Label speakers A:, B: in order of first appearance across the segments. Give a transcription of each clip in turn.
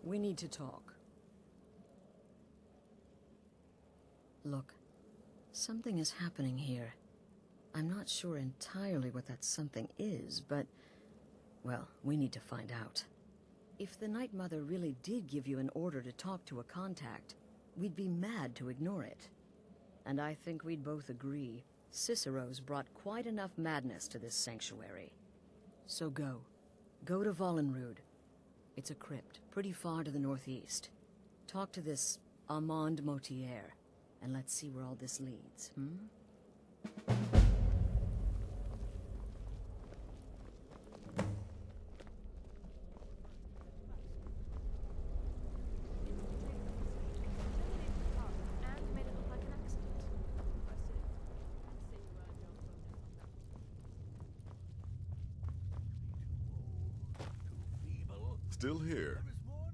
A: We need to talk. Look, something is happening here. I'm not sure entirely what that something is, but... well, we need to find out. If the Night Mother really did give you an order to talk to a contact, we'd be mad to ignore it. And I think we'd both agree, Cicero's brought quite enough madness to this sanctuary. So go. Go to Vollenrude. It's a crypt, pretty far to the northeast. Talk to this Armand Motier, and let's see where all this leads,
B: Still here?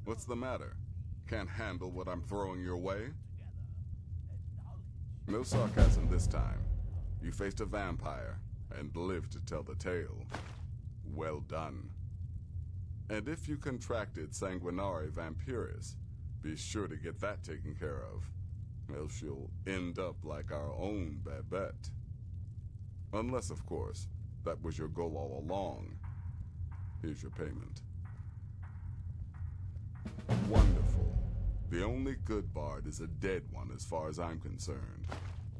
B: What's the matter? Can't handle what I'm throwing your way? No sarcasm this time. You faced a vampire and lived to tell the tale. Well done. And if you contracted Sanguinare Vampiris, be sure to get that taken care of, else you'll end up like our own Babette. Unless, of course, that was your goal all along. Here's your payment. Wonderful. The only good bard is a dead one as far as I'm concerned.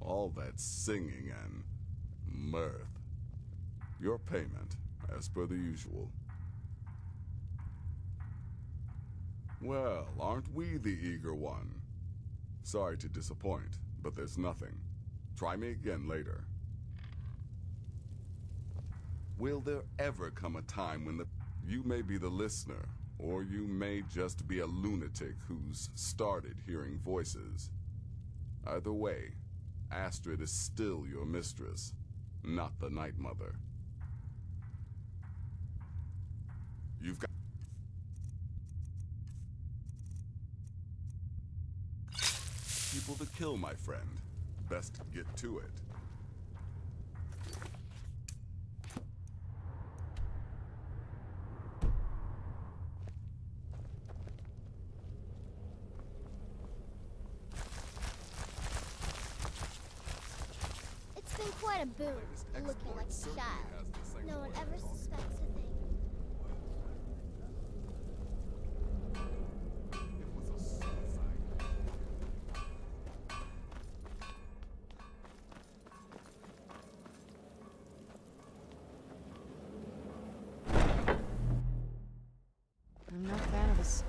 B: All that singing and mirth. Your payment, as per the usual. Well, aren't we the eager one? Sorry to disappoint, but there's nothing. Try me again later. Will there ever come a time when you may be the listener, or you may just be a lunatic who's started hearing voices? Either way, Astrid is still your mistress, not the Night Mother. You've got people to kill, my friend. Best get to it.
C: It's been quite a boon, looking like a child. No one ever suspects a thing.
A: I'm not a fan of this.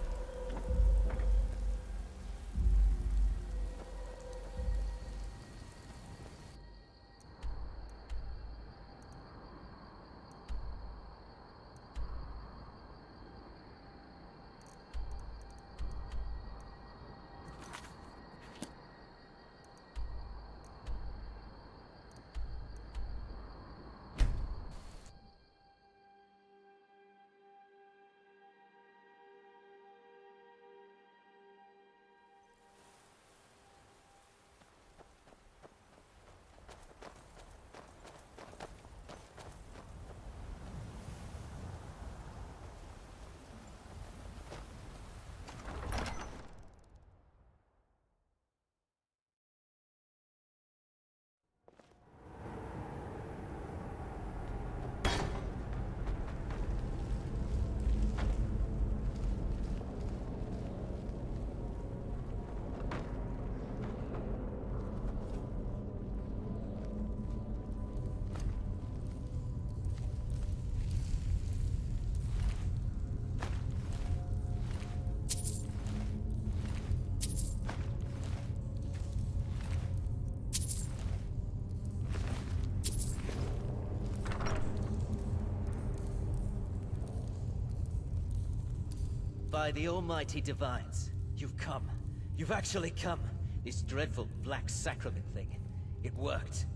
D: By the almighty divines, you've come. You've actually come. This dreadful black sacrament thing. It worked.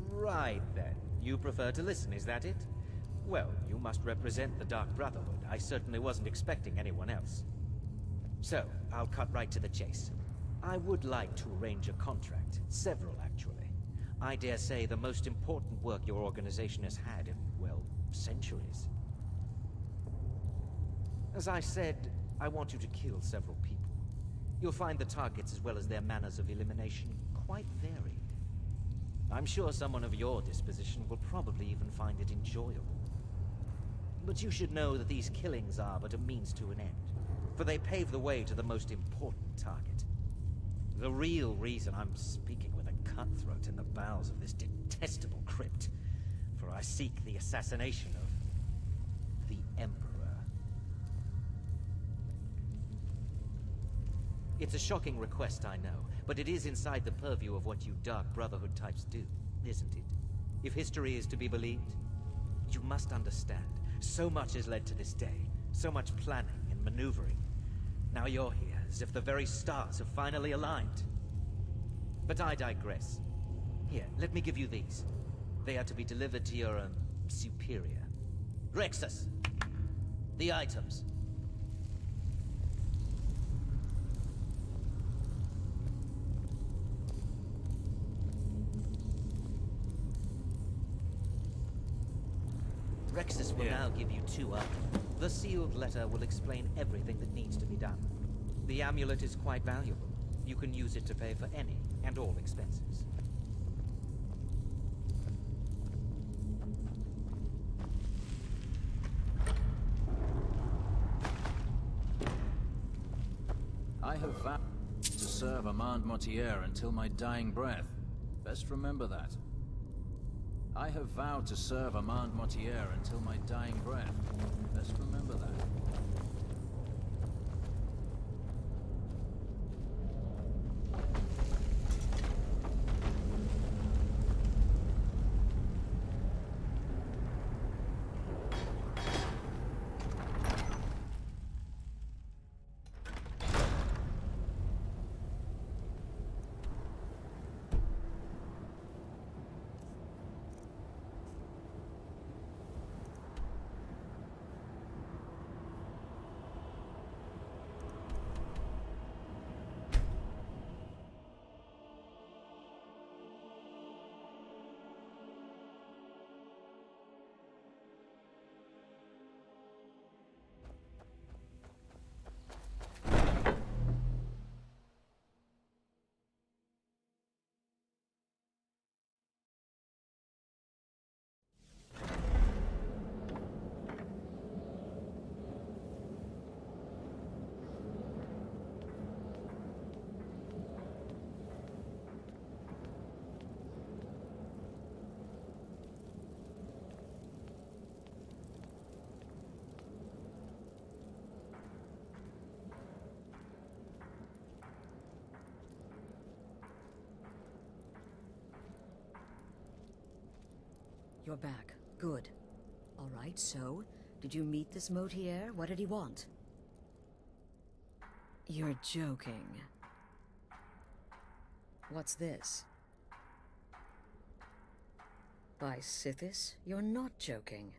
D: Right then. You prefer to listen, is that it? Well, you must represent the Dark Brotherhood. I certainly wasn't expecting anyone else. So, I'll cut right to the chase. I would like to arrange a contract. Several, actually. I dare say the most important work your organization has had in, well, centuries. As I said, I want you to kill several people. You'll find the targets as well as their manners of elimination quite varied. I'm sure someone of your disposition will probably even find it enjoyable. But you should know that these killings are but a means to an end, for they pave the way to the most important target. The real reason I'm speaking with a cutthroat in the bowels of this detestable crypt, for I seek the assassination of the Emperor. It's a shocking request, I know, but it is inside the purview of what you Dark Brotherhood types do, isn't it? If history is to be believed, you must understand, so much has led to this day, so much planning and maneuvering. Now you're here, as if the very stars have finally aligned. But I digress. Here, let me give you these. They are to be delivered to your, superior. Rexus! The items. Rexus will now give you 2 others. The sealed letter will explain everything that needs to be done. The amulet is quite valuable. You can use it to pay for any and all expenses.
E: I have vowed to serve Armand Mortier until my dying breath. Best remember that. I have vowed to serve Armand Mortier until my dying breath. Best remember that.
A: You're back. Good. All right, so, did you meet this Mortier? What did he want? You're joking. What's this? By Sithis, you're not joking.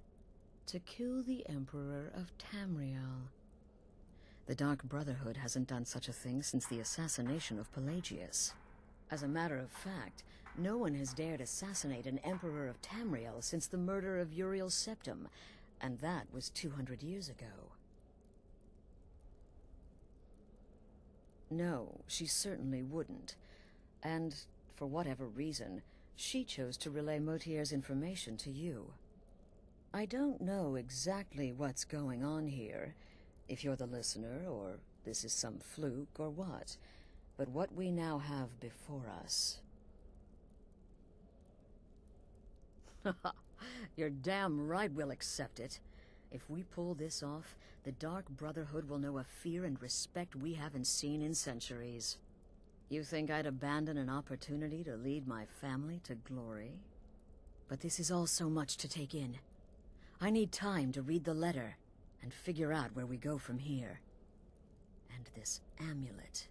A: To kill the Emperor of Tamriel. The Dark Brotherhood hasn't done such a thing since the assassination of Pelagius. As a matter of fact, no one has dared assassinate an Emperor of Tamriel since the murder of Uriel Septim, and that was 200 years ago. No, she certainly wouldn't. And, for whatever reason, she chose to relay Mortier's information to you. I don't know exactly what's going on here, if you're the listener, or this is some fluke, or what. But what we now have before us... You're damn right we'll accept it. If we pull this off, the Dark Brotherhood will know a fear and respect we haven't seen in centuries. You think I'd abandon an opportunity to lead my family to glory? But this is all so much to take in. I need time to read the letter and figure out where we go from here. And this amulet...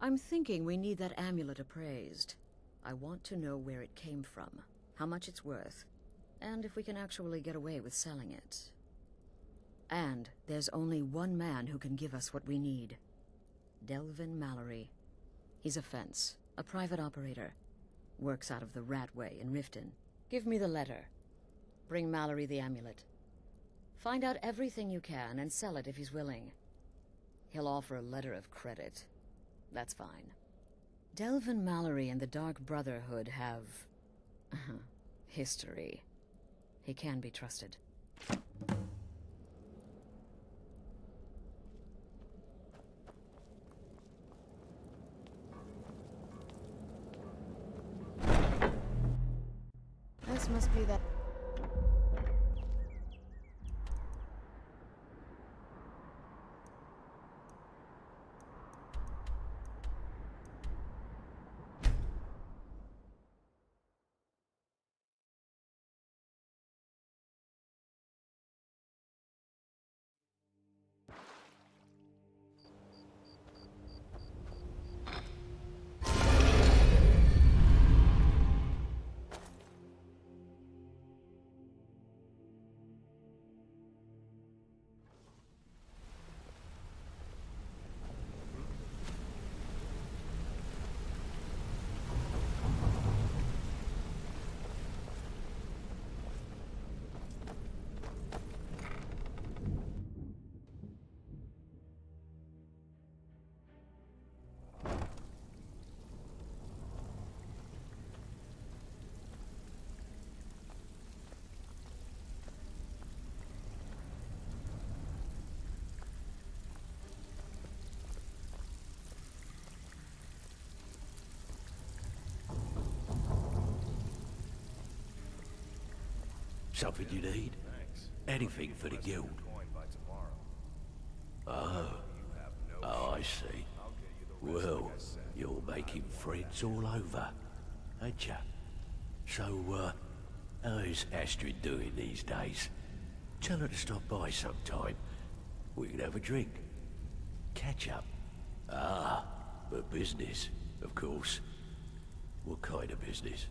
A: I'm thinking we need that amulet appraised. I want to know where it came from, how much it's worth, and if we can actually get away with selling it. And there's only one man who can give us what we need. Delvin Mallory, He's a fence, a private operator. Works out of the Ratway in Riften. Give me the letter. Bring Mallory the amulet. Find out everything you can and sell it if he's willing. He'll offer a letter of credit. That's fine. Delvin Mallory and the Dark Brotherhood have... history. He can be trusted.
C: This must be that.
F: Something you need? Anything for the guild? Oh. Oh, I see. Well, you're making friends all over, ain't ya? So, how is Astrid doing these days? Tell her to stop by sometime. We can have a drink. Catch up. Ah, but business, of course. What kind of business?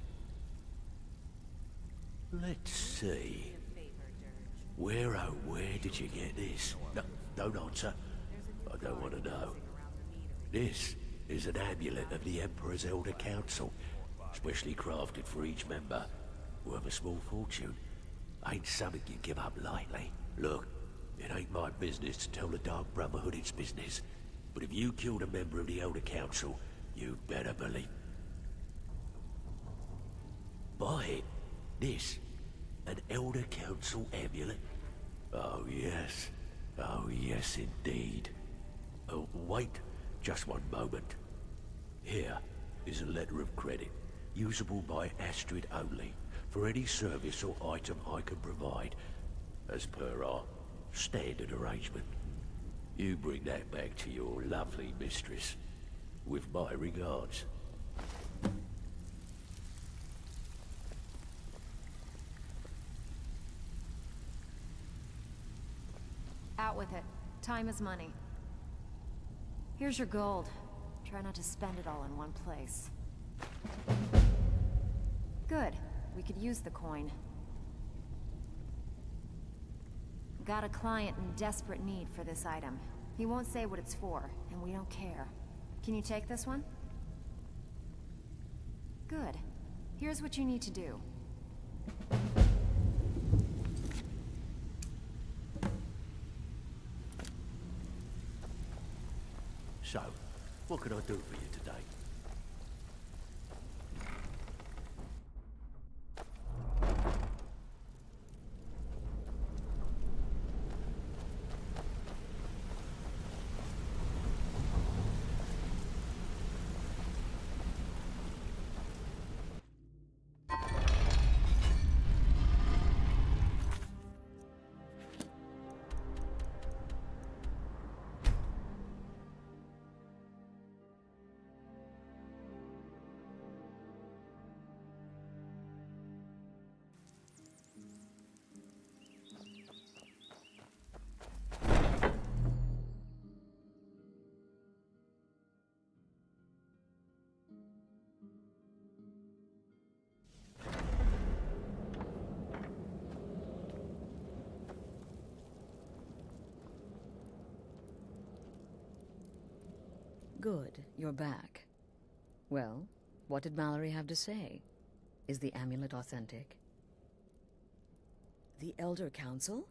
F: Let's see. Where, oh, where did you get this? No, don't answer. I don't want to know. This is an amulet of the Emperor's Elder Council, specially crafted for each member. Worth a small fortune. Ain't something you give up lightly. Look, it ain't my business to tell the Dark Brotherhood its business, but if you killed a member of the Elder Council, you'd better believe. Buy it. This, an Elder Council amulet? Oh yes. Oh yes indeed. Oh, wait just one moment. Here is a letter of credit, usable by Astrid only, for any service or item I can provide, as per our standard arrangement. You bring that back to your lovely mistress, with my regards.
G: Out with it. Time is money. Here's your gold. Try not to spend it all in one place. Good. We could use the coin. Got a client in desperate need for this item. He won't say what it's for, and we don't care. Can you take this one? Good. Here's what you need to do.
F: So, what can I do for you today?
A: Good, you're back. Well, what did Mallory have to say? Is the amulet authentic? The Elder Council?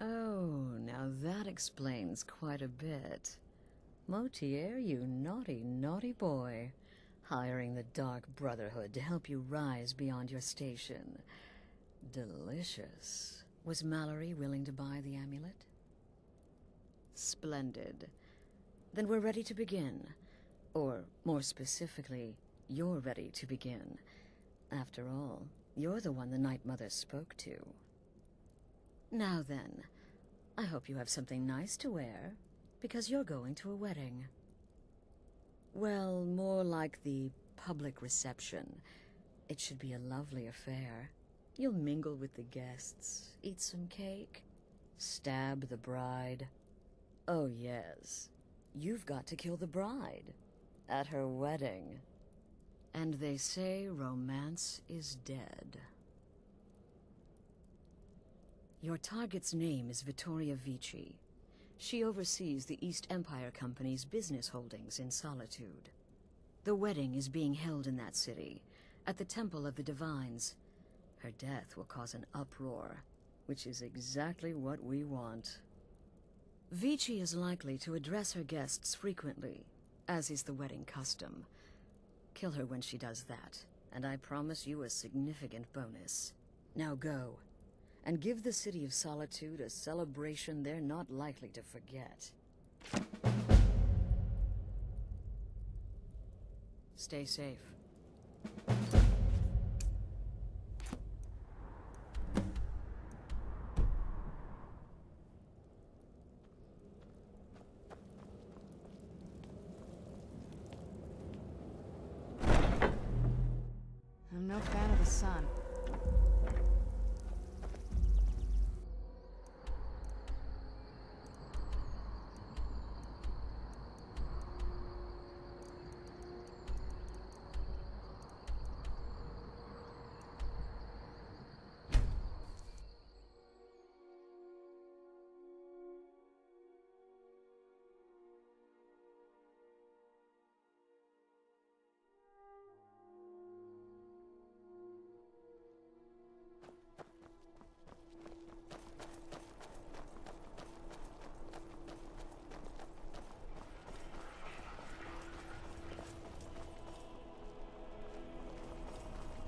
A: Oh, now that explains quite a bit. Motier, you naughty, naughty boy. Hiring the Dark Brotherhood to help you rise beyond your station. Delicious. Was Mallory willing to buy the amulet? Splendid. Then we're ready to begin. Or, more specifically, you're ready to begin. After all, you're the one the Night Mother spoke to. Now then, I hope you have something nice to wear, because you're going to a wedding. Well, more like the public reception. It should be a lovely affair. You'll mingle with the guests, eat some cake, stab the bride. Oh yes, you've got to kill the bride at her wedding. And they say romance is dead. Your target's name is Vittoria Vici. She oversees the East Empire Company's business holdings in Solitude. The wedding is being held in that city, at the Temple of the Divines. Her death will cause an uproar, which is exactly what we want. Vici is likely to address her guests frequently, as is the wedding custom. Kill her when she does that, and I promise you a significant bonus. Now go, and give the City of Solitude a celebration they're not likely to forget. Stay safe.
G: I'm no fan of the sun.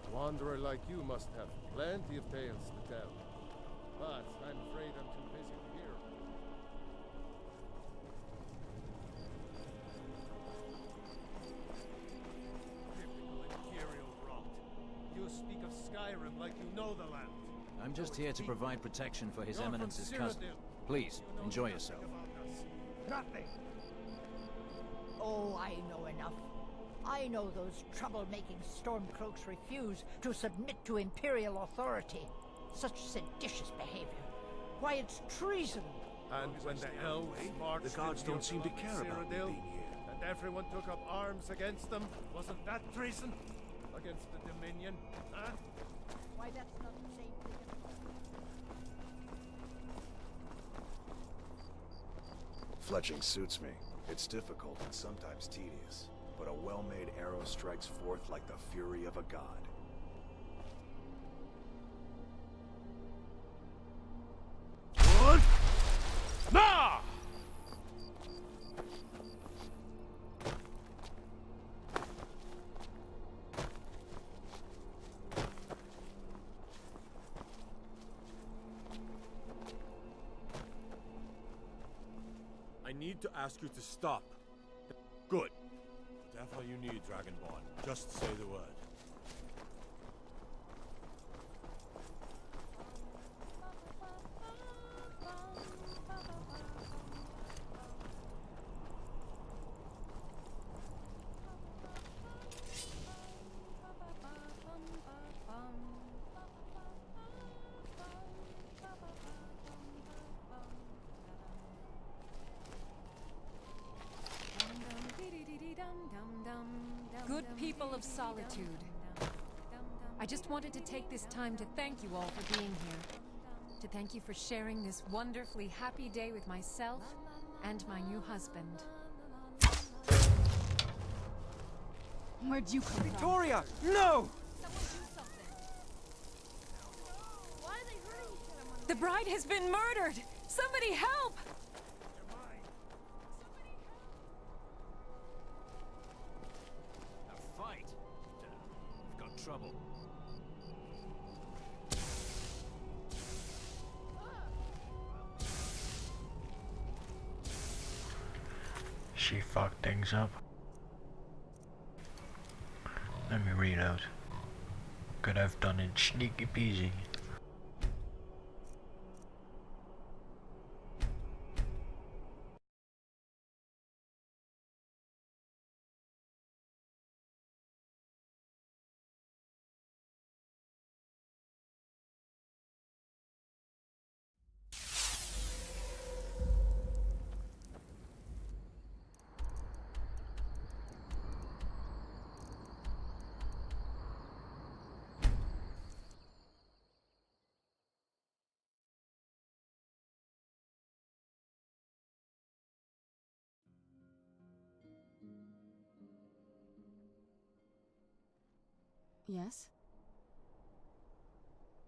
H: A wanderer like you must have plenty of tales to tell. But I'm afraid I'm too busy to hear. Typical Imperial rot. You speak of Skyrim like you know the land.
E: I'm just here to provide protection for His Eminence's cousin. Please, enjoy yourself.
H: Nothing.
I: Oh, I know enough. I know those trouble-making Stormcloaks refuse to submit to Imperial authority. Such seditious behavior. Why, it's treason.
H: And when the elves marched
F: The guards don't seem to care about me
H: Cyrodiil,
F: being here.
H: and everyone took up arms against them, wasn't that treason? Against the Dominion, huh?
I: Why, that's not the same thing at all.
J: Fletching suits me. It's difficult and sometimes tedious, but a well-made arrow strikes forth like the fury of a god.
F: What? Nah!
K: I need to ask you to stop. Good. Whatever you need, Dragonborn. Just say the word.
L: Good people of Solitude. I just wanted to take this time to thank you all for being here. To thank you for sharing this wonderfully happy day with myself and my new husband. Where'd you come from?
K: Victoria! No!
C: Why are they hurting each other?
L: The bride has been murdered! Somebody help!
E: A fight? We've got trouble.
M: She fucked things up. Let me read out. Could have done it sneaky peasy.
N: Yes?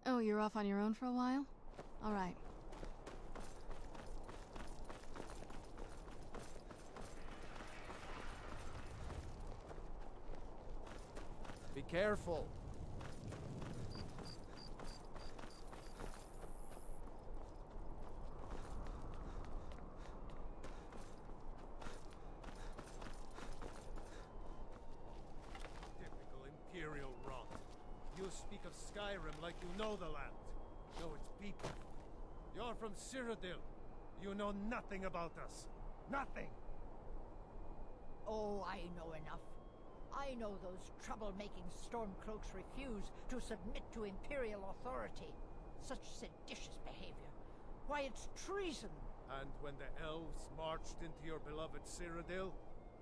N: Oh, you're off on your own for a while? All right.
H: Be careful. Typical Imperial rot. You speak of Skyrim like you know the land. Know its people. You're from Cyrodiil. You know nothing about us. Nothing!
I: Oh, I know enough. I know those trouble-making Stormcloaks refuse to submit to Imperial authority. Such seditious behavior. Why, it's treason!
H: And when the elves marched into your beloved Cyrodiil,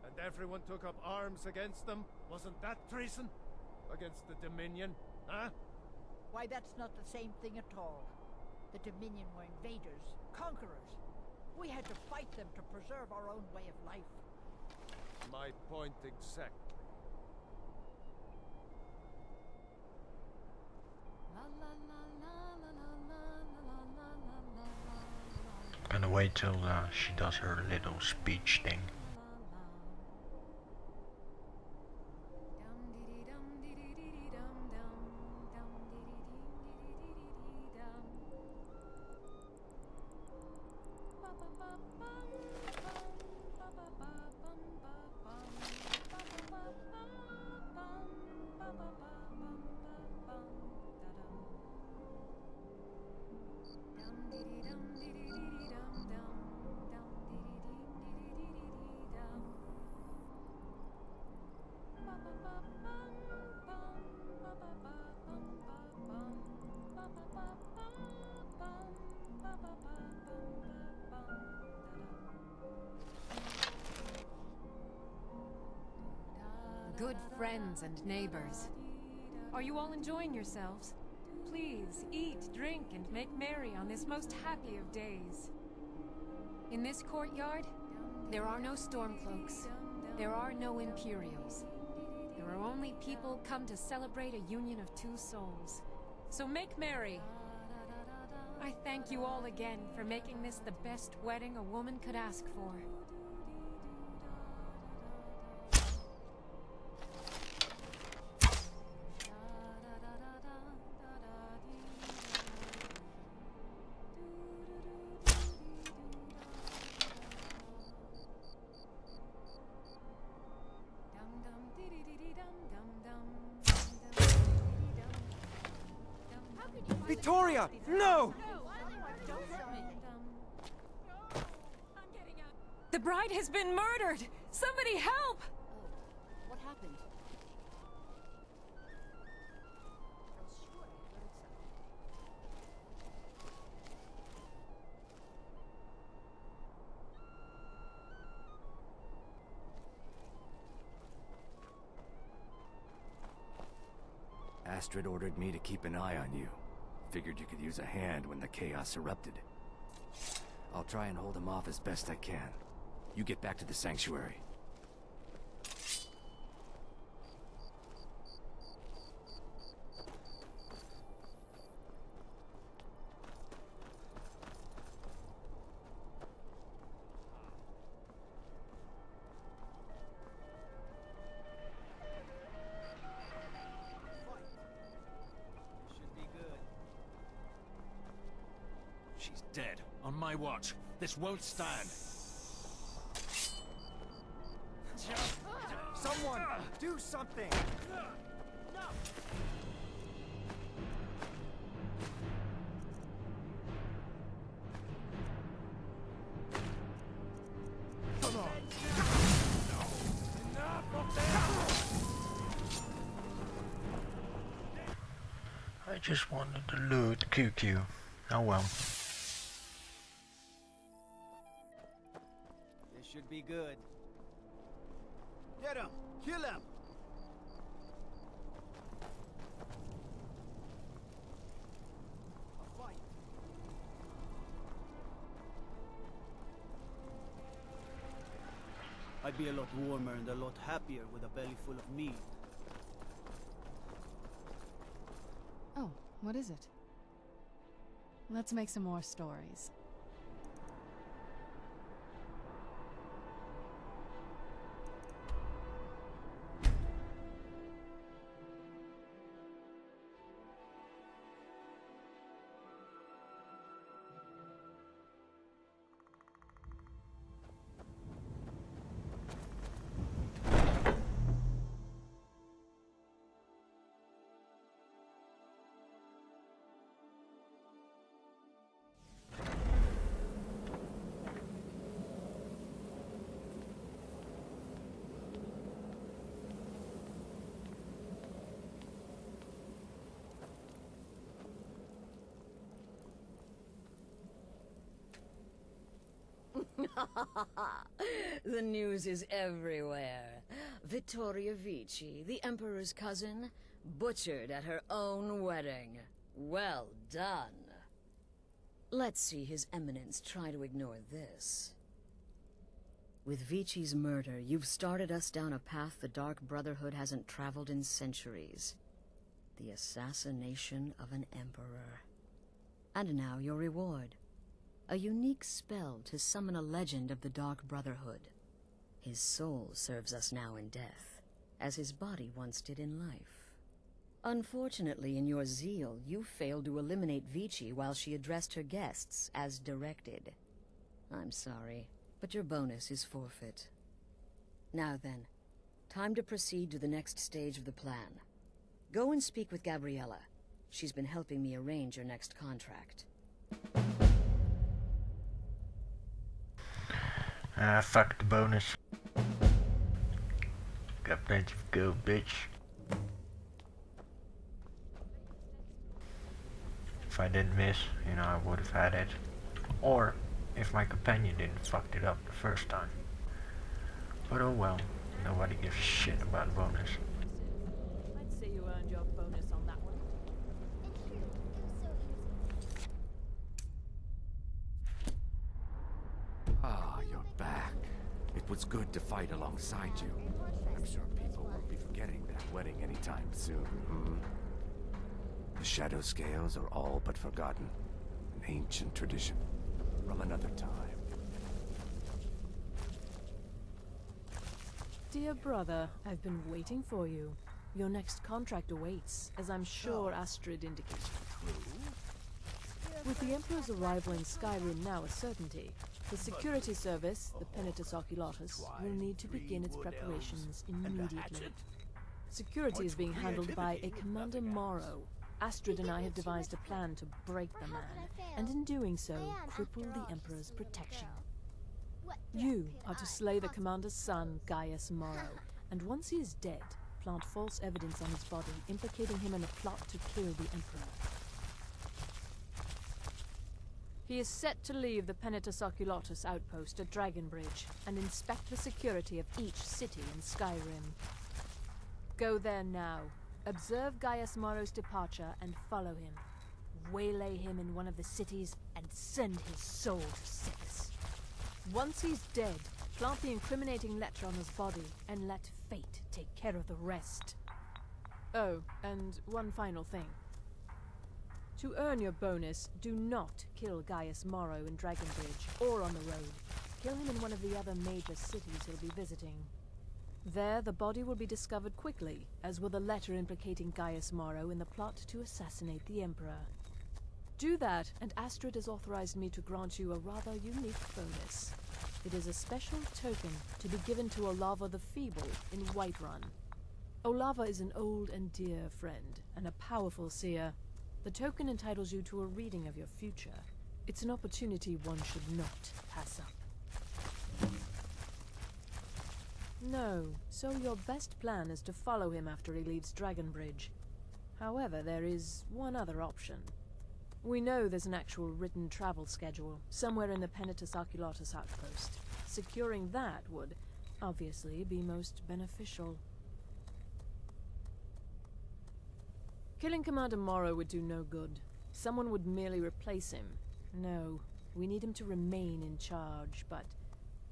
H: and everyone took up arms against them, wasn't that treason? Against the Dominion, huh?
I: Why, that's not the same thing at all. The Dominion were invaders, conquerors. We had to fight them to preserve our own way of life.
H: My point exactly.
M: Gonna wait till she does her little speech thing.
L: Good friends and neighbors. Are you all enjoying yourselves? Please, eat, drink, and make merry on this most happy of days. In this courtyard, there are no Stormcloaks. There are no Imperials. There are only people come to celebrate a union of two souls. So make merry. I thank you all again for making this the best wedding a woman could ask for.
K: Victoria! No!
L: The bride has been murdered! Somebody help!
N: What happened?
F: Astrid ordered me to keep an eye on you. Figured you could use a hand when the chaos erupted. I'll try and hold him off as best I can. You get back to the sanctuary.
E: dead. On my watch. This won't stand.
O: Someone, do something!
M: I just wanted to loot QQ. Oh well.
O: This should be good. Get him! Kill him! A fight. I'd be a lot warmer and a lot happier with a belly full of meat.
N: Oh, what is it? Let's make some more stories.
A: The news is everywhere. Vittoria Vici, the Emperor's cousin, butchered at her own wedding. Well done. Let's see His Eminence try to ignore this. With Vici's murder, you've started us down a path the Dark Brotherhood hasn't traveled in centuries. The assassination of an Emperor. And now your reward. A unique spell to summon a legend of the Dark Brotherhood. His soul serves us now in death, as his body once did in life. Unfortunately, in your zeal, you failed to eliminate Vici while she addressed her guests, as directed. I'm sorry, but your bonus is forfeit. Now then, time to proceed to the next stage of the plan. Go and speak with Gabriella. She's been helping me arrange your next contract.
M: Fuck the bonus. Got plenty of gold, bitch. If I didn't miss, you know, I would have had it. Or, if my companion didn't fuck it up the first time. But oh well, nobody gives a shit about bonus.
P: I'd say you earned your bonus on that one.
C: It's true. It was so easy.
F: Ah, you're back. It was good to fight alongside you. I'm sure people won't be forgetting that wedding anytime soon. The shadow scales are all but forgotten. An ancient tradition from another time.
P: Dear brother, I've been waiting for you. Your next contract awaits, as I'm sure Astrid indicated. With the Emperor's arrival in Skyrim now a certainty, the security service, the Penitus Oculatus, will need to begin its preparations immediately. Security is being handled by a Commander Morrow. Astrid and I have devised a plan to break the man, and in doing so, cripple the Emperor's protection. You are to slay the Commander's son, Gaius Morrow, and once he is dead, plant false evidence on his body, implicating him in a plot to kill the Emperor. He is set to leave the Penitus Oculatus outpost at Dragonbridge and inspect the security of each city in Skyrim. Go there now, observe Gaius Morrow's departure and follow him. Waylay him in one of the cities and send his soul to Sickness. Once he's dead, plant the incriminating letter on his body and let fate take care of the rest. Oh, and one final thing. To earn your bonus, do not kill Gaius Morrow in Dragonbridge or on the road. Kill him in one of the other major cities he'll be visiting. There, the body will be discovered quickly, as will the letter implicating Gaius Morrow in the plot to assassinate the Emperor. Do that, and Astrid has authorized me to grant you a rather unique bonus. It is a special token to be given to Olava the Feeble in Whiterun. Olava is an old and dear friend, and a powerful seer. The token entitles you to a reading of your future. It's an opportunity one should not pass up. No, so your best plan is to follow him after he leaves Dragonbridge. However, there is one other option. We know there's an actual written travel schedule, somewhere in the Penitus Oculatus outpost. Securing that would, obviously, be most beneficial. Killing Commander Morrow would do no good. Someone would merely replace him. No, we need him to remain in charge, but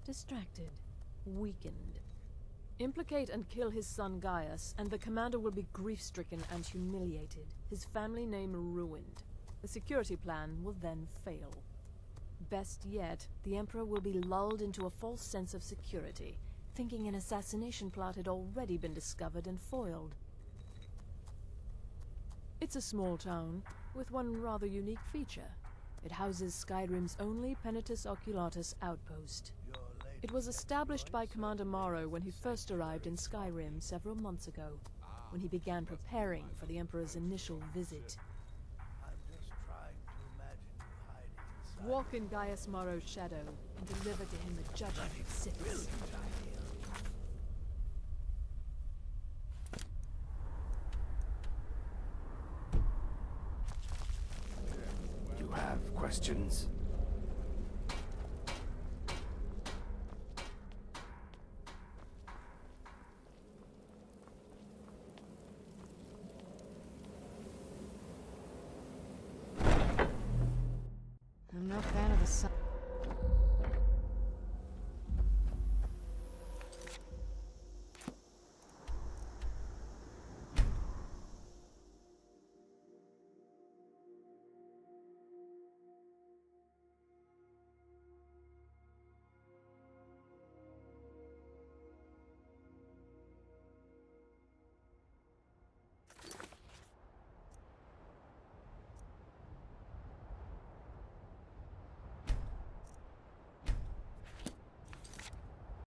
P: distracted, weakened. Implicate and kill his son Gaius, and the commander will be grief-stricken and humiliated, his family name ruined. The security plan will then fail. Best yet, the Emperor will be lulled into a false sense of security, thinking an assassination plot had already been discovered and foiled. It's a small town, with one rather unique feature. It houses Skyrim's only Penitus Oculatus outpost. It was established by Commander Morrow when he first arrived in Skyrim several months ago, when he began preparing for the Emperor's initial visit. Walk in Gaius Morrow's shadow and deliver to him the judgment that sits.
F: You have questions?